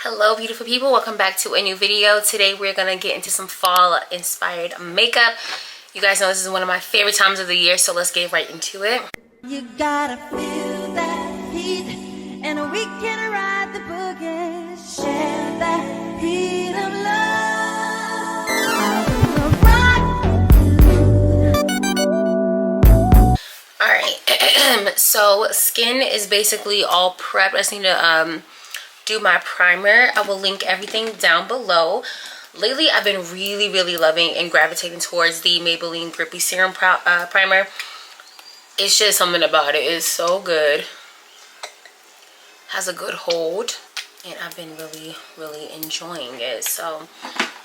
Hello beautiful people, welcome back to a new video. Today we're gonna get into some fall inspired makeup. You guys know this is one of my favorite times of the year, so let's get right into it. You gotta feel that heat, and we can ride the boogie, share that heat of love. Alright, so skin is basically all prepped. I just need to do my primer. I will link everything down below. Lately I've been really loving and gravitating towards the Maybelline Grippy Serum primer. It's just something about it. It's so good. Has a good hold, and I've been really enjoying it. So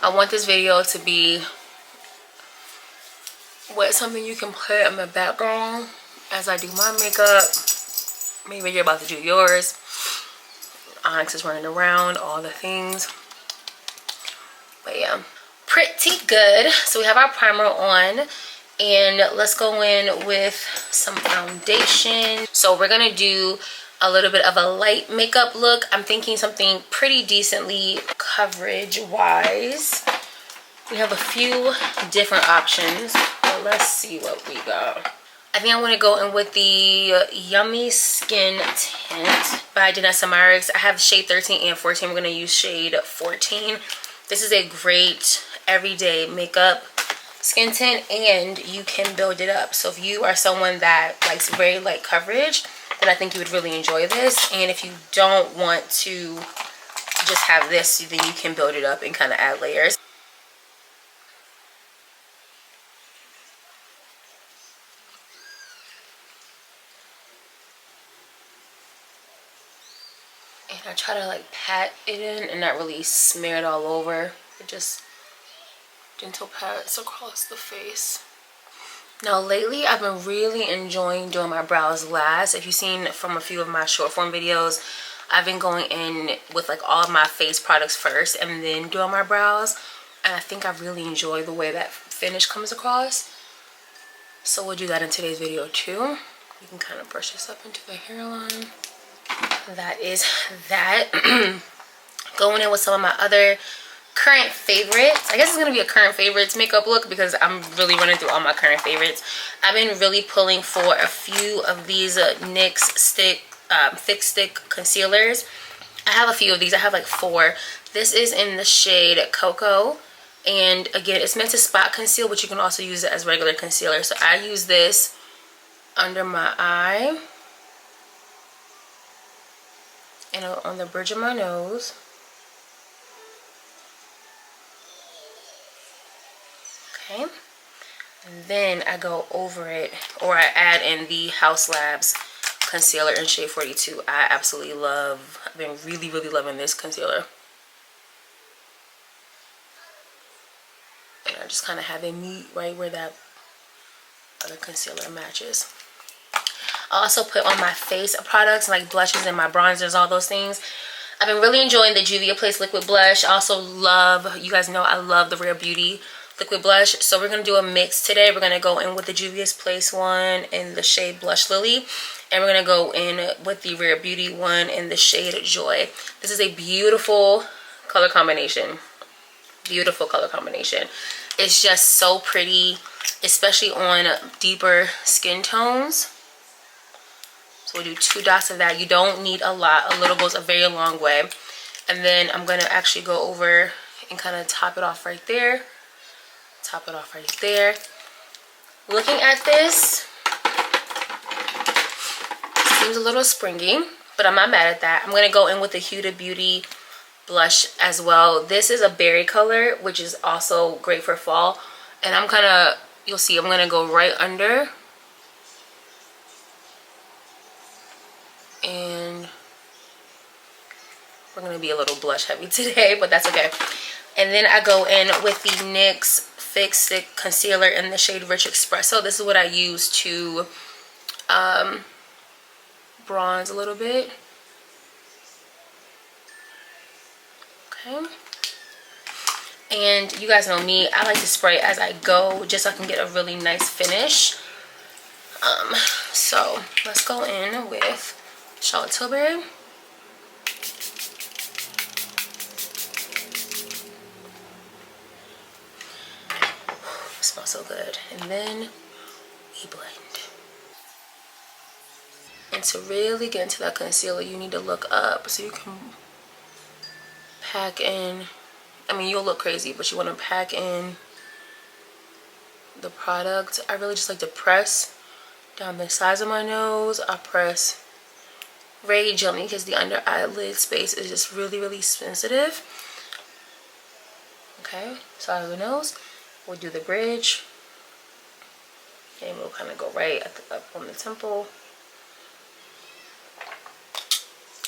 I want this video to be something you can play in the background as I do my makeup. Maybe you're about to do yours. Onyx is running around, all the things. But yeah, pretty good. So we have our primer on, and let's go in with some foundation. So we're gonna do a little bit of a light makeup look. I'm thinking something pretty decently coverage wise. We have a few different options, but let's see what we got. I think I want to go in with the Yummy Skin Tint by Danessa Myricks. I have shade 13 and 14. We're going to use shade 14. This is a great everyday makeup skin tint, and you can build it up. So if you are someone that likes very light coverage, then I think you would really enjoy this. And if you don't want to just have this, then you can build it up and kind of add layers. And I try to like pat it in and not really smear it all over. It just gentle pats across the face. Now lately I've been really enjoying doing my brows last. If you've seen from a few of my short form videos, I've been going in with like all of my face products first and then doing my brows. And I think I really enjoy the way that finish comes across. So we'll do that in today's video too. You can kind of brush this up into the hairline. That is that. Going in with some of my other current favorites. I guess it's gonna be a current favorites makeup look because I'm really running through all my current favorites. I've been really pulling for a few of these NYX thick stick concealers. I have a few of these. I have like 4. This is in the shade Cocoa, and again, it's meant to spot conceal, but you can also use it as regular concealer. So I use this under my eye and on the bridge of my nose. Okay, and then I go over it, or I add in the House Labs concealer in shade 42. I absolutely love, I've been really loving this concealer. And I just kind of have it meet right where that other concealer matches. I also put on my face products like blushes and my bronzers, all those things. I've been really enjoying the Juvia Place liquid blush. I also love, you guys know I love the Rare Beauty liquid blush. So we're going to do a mix today. We're going to go in with the Juvia Place one in the shade Blush Lily. And we're going to go in with the Rare Beauty one in the shade Joy. This is a beautiful color combination. Beautiful color combination. It's just so pretty, especially on deeper skin tones. So we'll do 2 dots of that. You don't need a lot. A little goes a very long way. And then I'm going to actually go over and kind of top it off right there. Top it off right there. Looking at this, seems a little springy, but I'm not mad at that. I'm going to go in with the Huda Beauty blush as well. This is a berry color, which is also great for fall. And I'm kind of, you'll see, I'm going to go right under. And we're going to be a little blush heavy today, but that's okay. And then I go in with the NYX Thick Stick Concealer in the shade Rich Espresso. This is what I use to bronze a little bit. Okay. And you guys know me, I like to spray as I go just so I can get a really nice finish. So let's go in with Charlotte Tilbury. smells so good. And then we blend. And to really get into that concealer, you need to look up so you can pack in. I mean, you'll look crazy, but you want to pack in the product. I really just like to press down the sides of my nose. I press very gently because the under eyelid space is just really sensitive. Okay, side of the nose. We'll do the bridge. And we'll kind of go right at up on the temple.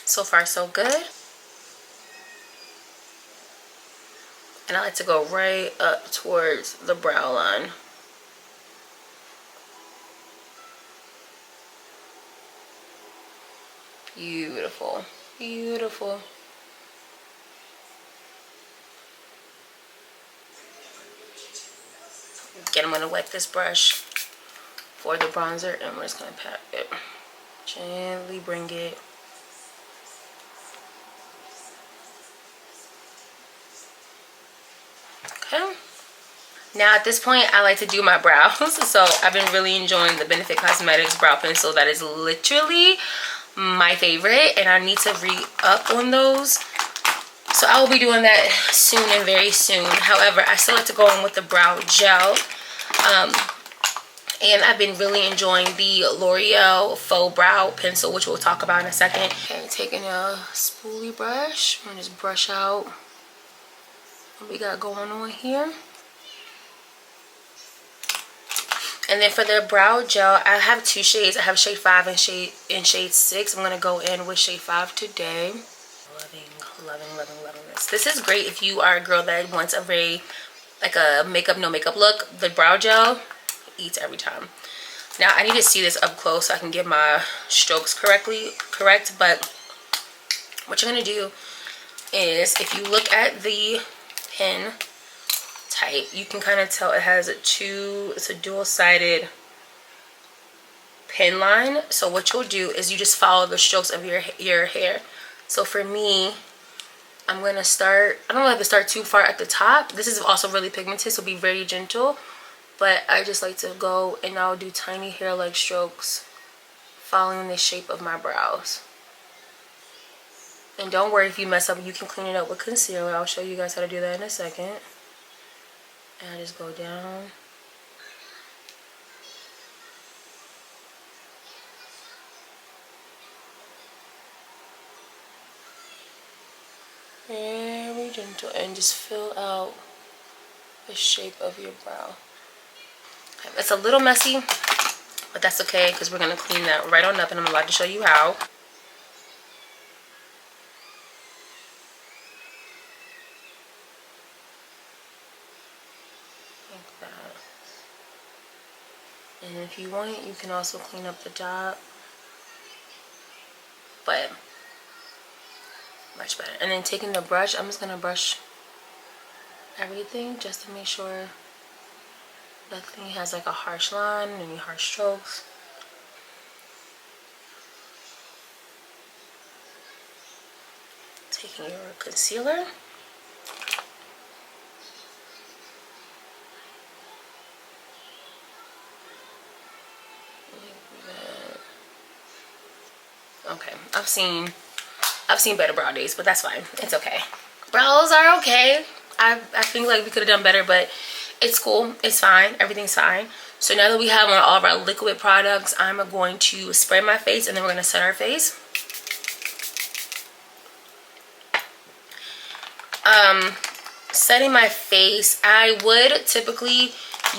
So far, so good. And I like to go right up towards the brow line. Beautiful, beautiful. Again, I'm going to wet this brush for the bronzer, and we're just going to pat it. Gently bring it. Okay. Now at this point, I like to do my brows. So I've been really enjoying the Benefit Cosmetics brow pencil. That is literally my favorite, and I need to re-up on those. So I will be doing that soon and very soon. However, I still like to go in with the brow gel. And I've been really enjoying the L'Oreal Faux Brow Pencil, which we'll talk about in a second. Okay, taking a spoolie brush. I'm gonna just brush out what we got going on here. And then for the brow gel, I have two shades. I have shade 5 and shade 6. I'm gonna go in with shade 5 today. Loving this. This is great if you are a girl that wants a very, like a makeup, no makeup look. The brow gel eats every time. Now I need to see this up close so I can get my strokes correct. But what you're gonna do is, if you look at the pen type, you can kind of tell it has it's a dual-sided pen line. So what you'll do is you just follow the strokes of your hair. So for me, I'm gonna start, I don't like to start too far at the top. This is also really pigmented, so be very gentle. But I just like to go and I'll do tiny hair-like strokes following the shape of my brows. And don't worry if you mess up, you can clean it up with concealer. I'll show you guys how to do that in a second. And I just go down. Very gentle, and just fill out the shape of your brow. Okay, it's a little messy, but that's okay because we're going to clean that right on up, and I'm about to show you how. Like that. And if you want it, you can also clean up the top. But much better. And then taking the brush, I'm just going to brush everything just to make sure nothing has like a harsh line, any harsh strokes. Taking your concealer. Okay, I've seen better brow days, but that's fine. It's okay. Brows are okay. I think like we could have done better, but it's cool. It's fine. Everything's fine. So now that we have on all of our liquid products, I'm going to spray my face, and then we're going to set our face. Setting my face, I would typically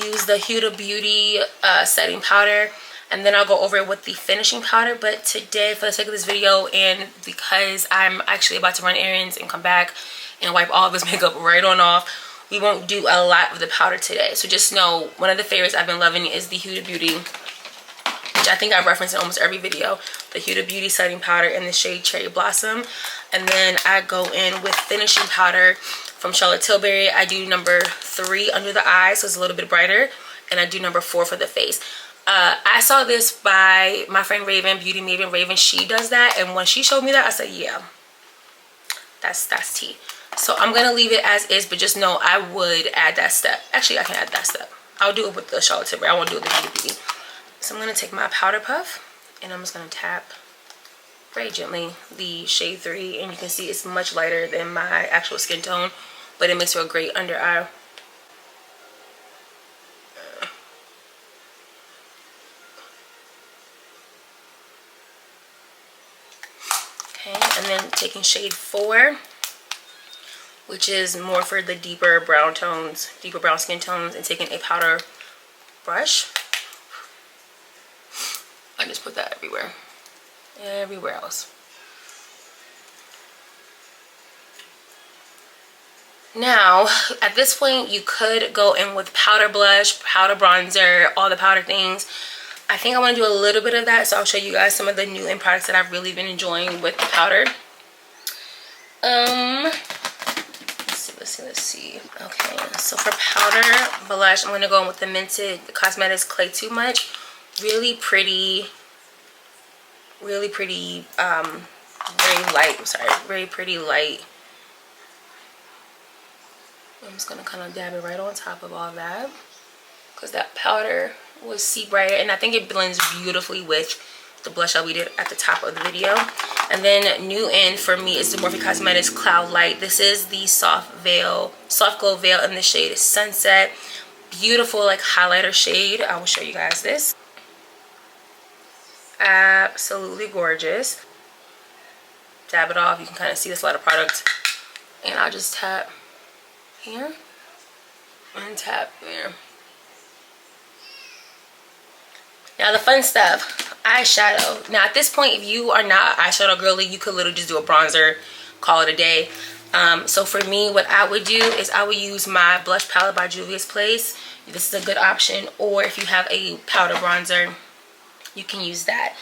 use the Huda Beauty setting powder, and then I'll go over it with the finishing powder. But today, for the sake of this video, and because I'm actually about to run errands and come back and wipe all of this makeup right on off, we won't do a lot of the powder today. So just know, one of the favorites I've been loving is the Huda Beauty, which I think I've referenced in almost every video, the Huda Beauty setting powder in the shade Cherry Blossom. And then I go in with finishing powder from Charlotte Tilbury. I do number 3 under the eye, so it's a little bit brighter, and I do number 4 for the face. I saw this by my friend Raven, Beauty Maven Raven. She does that, and when she showed me that, I said, yeah, that's tea. So I'm gonna leave it as is, but just know I would add that step. Actually, I can add that step. I'll do it with the Charlotte Tilbury. I won't do it with the Beauty Beauty. So I'm going to take my powder puff and I'm just going to tap very gently the shade 3, and you can see it's much lighter than my actual skin tone, but it makes for a great under eye. Okay, and then taking shade 4, which is more for the deeper brown tones, deeper brown skin tones, and taking a powder brush. I just put that everywhere else. Now, at this point, you could go in with powder blush, powder bronzer, all the powder things. I think I want to do a little bit of that, so I'll show you guys some of the new end products that I've really been enjoying with the powder. Let's see. Okay, so for powder blush, I'm going to go in with the Mented Cosmetics Clay Too Much. Really pretty, very light. I'm sorry, very pretty light. I'm just gonna kind of dab it right on top of all that, because that powder was See Brighter, and I think it blends beautifully with the blush that we did at the top of the video. And then new in for me is the Morphe Cosmetics Cloud Light. This is the soft glow veil in the shade Sunset. Beautiful like highlighter shade. I will show you guys this. Absolutely gorgeous. Dab it off. You can kind of see this lighter product, and I'll just tap here and tap there. Now the fun stuff, eyeshadow. Now at this point, if you are not an eyeshadow girly, you could literally just do a bronzer, call it a day. So for me, what I would do is I would use my blush palette by Juvia's Place. This is a good option. Or if you have a powder bronzer, you can use that.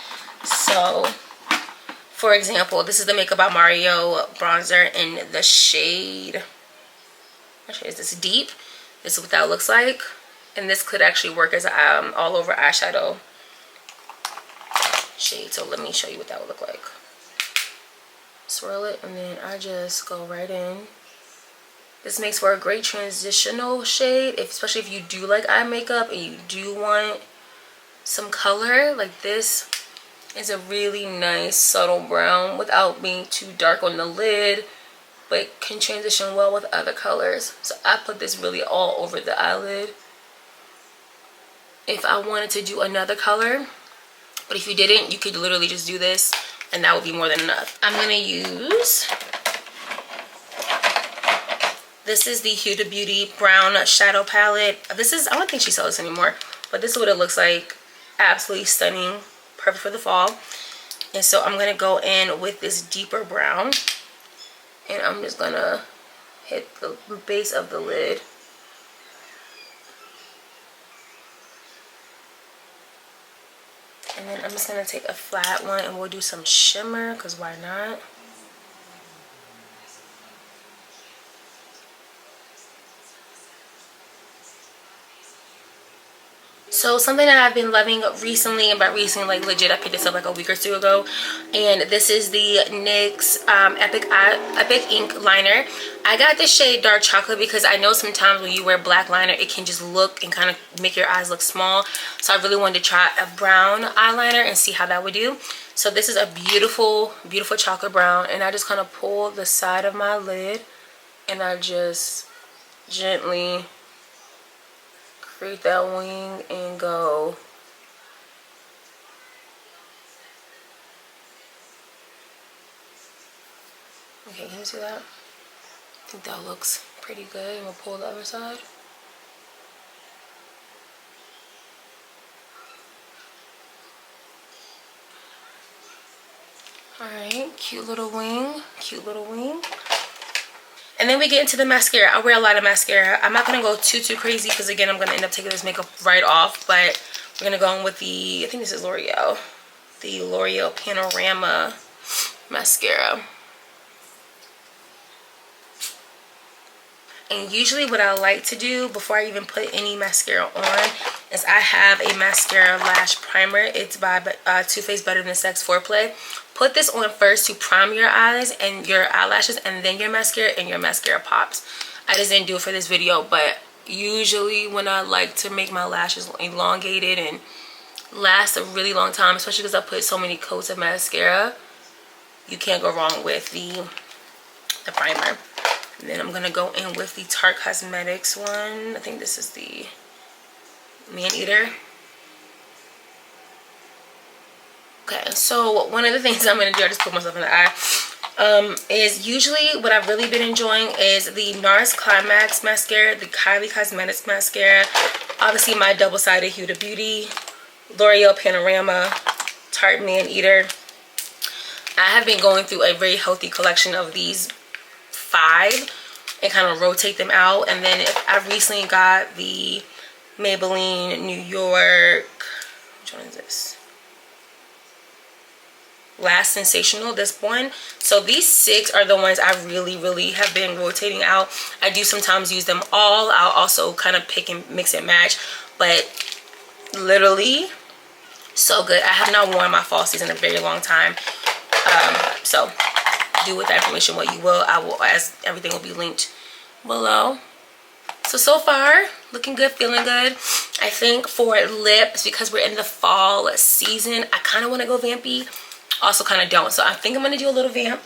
So for example, this is the Makeup by Mario bronzer in the shade, what shade is this? Deep. This is what that looks like, and this could actually work as an all over eyeshadow shade. So let me show you what that would look like. Swirl it, and then I just go right in. This makes for a great transitional shade, especially if you do like eye makeup and you do want some color. Like this is a really nice subtle brown without being too dark on the lid, but can transition well with other colors. So I put this really all over the eyelid. If I wanted to do another color, but if you didn't, you could literally just do this and that would be more than enough. I'm gonna use, this is the Huda Beauty Brown Shadow Palette. This is, I don't think she sells this anymore, but this is what it looks like. Absolutely stunning, perfect for the fall. And so I'm gonna go in with this deeper brown, and I'm just gonna hit the base of the lid. And then I'm just gonna take a flat one and we'll do some shimmer, because why not? So something that I've been loving recently, and by recently, like legit, I picked this up like a week or two ago, and this is the NYX Epic Ink Liner. I got the shade Dark Chocolate because I know sometimes when you wear black liner, it can just look and kind of make your eyes look small. So I really wanted to try a brown eyeliner and see how that would do. So this is a beautiful, beautiful chocolate brown, and I just kind of pull the side of my lid, and I just gently create that wing and go. Okay, can you see that? I think that looks pretty good. I'm gonna pull the other side. Alright, cute little wing, cute little wing. And then we get into the mascara. I wear a lot of mascara. I'm not going to go too crazy because, again, I'm going to end up taking this makeup right off. But we're going to go in with the, I think this is L'Oreal. The L'Oreal Panorama mascara. And usually what I like to do before I even put any mascara on is I have a mascara lash primer. It's by Too Faced Better Than Sex Foreplay. Put this on first to prime your eyes and your eyelashes, and then your mascara, and your mascara pops. I just didn't do it for this video, but usually when I like to make my lashes elongated and last a really long time, especially because I put so many coats of mascara, you can't go wrong with the primer. And then I'm gonna go in with the Tarte Cosmetics one. I think this is the Man Eater. Okay, so one of the things I'm gonna do, I just put myself in the eye, is usually what I've really been enjoying is the NARS Climax mascara, the Kylie Cosmetics mascara, obviously my double-sided Huda Beauty, L'Oreal Panorama, Tarte Man Eater. I have been going through a very healthy collection of these 5 and kind of rotate them out. And then I recently got the Maybelline New York, which one is this? Last Sensational, this one. So these 6 are the ones I really have been rotating out. I do sometimes use them all. I'll also kind of pick and mix and match, but literally so good. I have not worn my fall season in a very long time. So do with that information what you will. I will, as everything will be linked below. So far looking good, feeling good. I think for lips, because we're in the fall season, I kind of want to go vampy, also kind of don't. So I think I'm going to do a little vamp,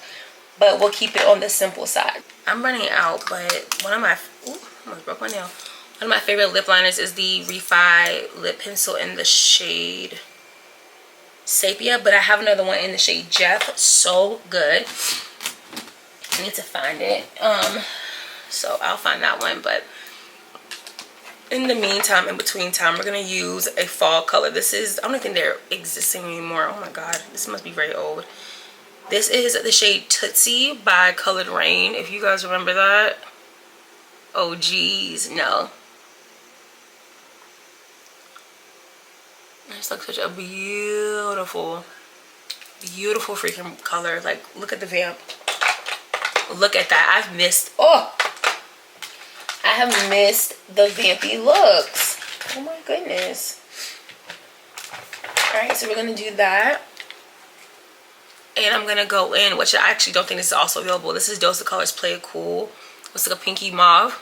but we'll keep it on the simple side. I'm running out, but one of my, ooh, I almost broke my nail. One of my favorite lip liners is the Refi lip pencil in the shade Sepia, but I have another one in the shade Jeff. So good. I need to find it. So I'll find that one, but in the meantime, in between time, we're gonna use a fall color. This is, I don't think they're existing anymore. Oh my god, this must be very old. This is the shade Tootsie by Colored Rain, if you guys remember that. Oh geez, no. It's like such a beautiful freaking color. Like, look at the vamp. Look at that. I've missed, oh, I have missed the vampy looks. Oh my goodness. All right, so we're gonna do that, and I'm gonna go in, which I actually don't think this is also available. This is Dose of Colors Play It Cool. It's like a pinky mauve.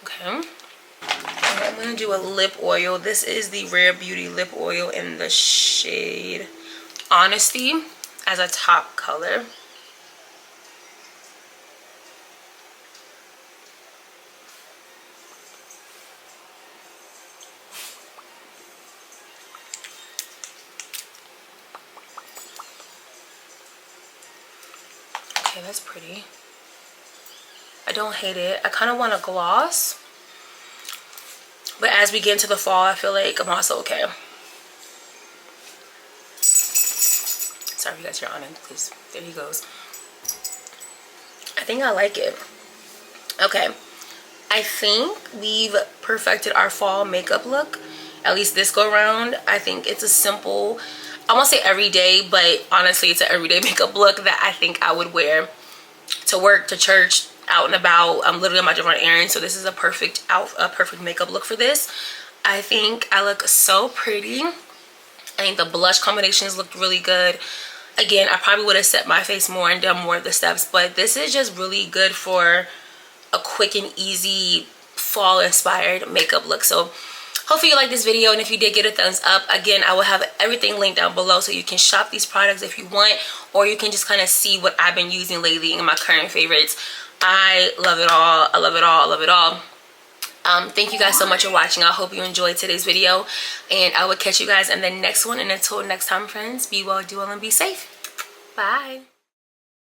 Okay, and I'm gonna do a lip oil. This is the Rare Beauty lip oil in the shade Honesty as a top color. Okay, that's pretty. I don't hate it. I kind of want a gloss, but as we get into the fall, I feel like I'm also okay. Sorry if you guys hear on it, because there he goes. I think I like it. Okay, I think we've perfected our fall makeup look, at least this go around. I think it's a simple, I won't say everyday, but honestly it's an everyday makeup look that I think I would wear to work, to church, out and about. I'm literally on my different errands, so this is a perfect makeup look for this. I think I look so pretty. I think the blush combinations looked really good. Again, I probably would have set my face more and done more of the steps, but this is just really good for a quick and easy fall inspired makeup look. So hopefully you like this video, and if you did, get a thumbs up. Again, I will have everything linked down below so you can shop these products if you want, or you can just kind of see what I've been using lately in my current favorites. I love it all. I love it all. I love it all. Thank you guys so much for watching. I hope you enjoyed today's video, and I will catch you guys in the next one. And until next time, friends, be well, do well, and be safe. Bye.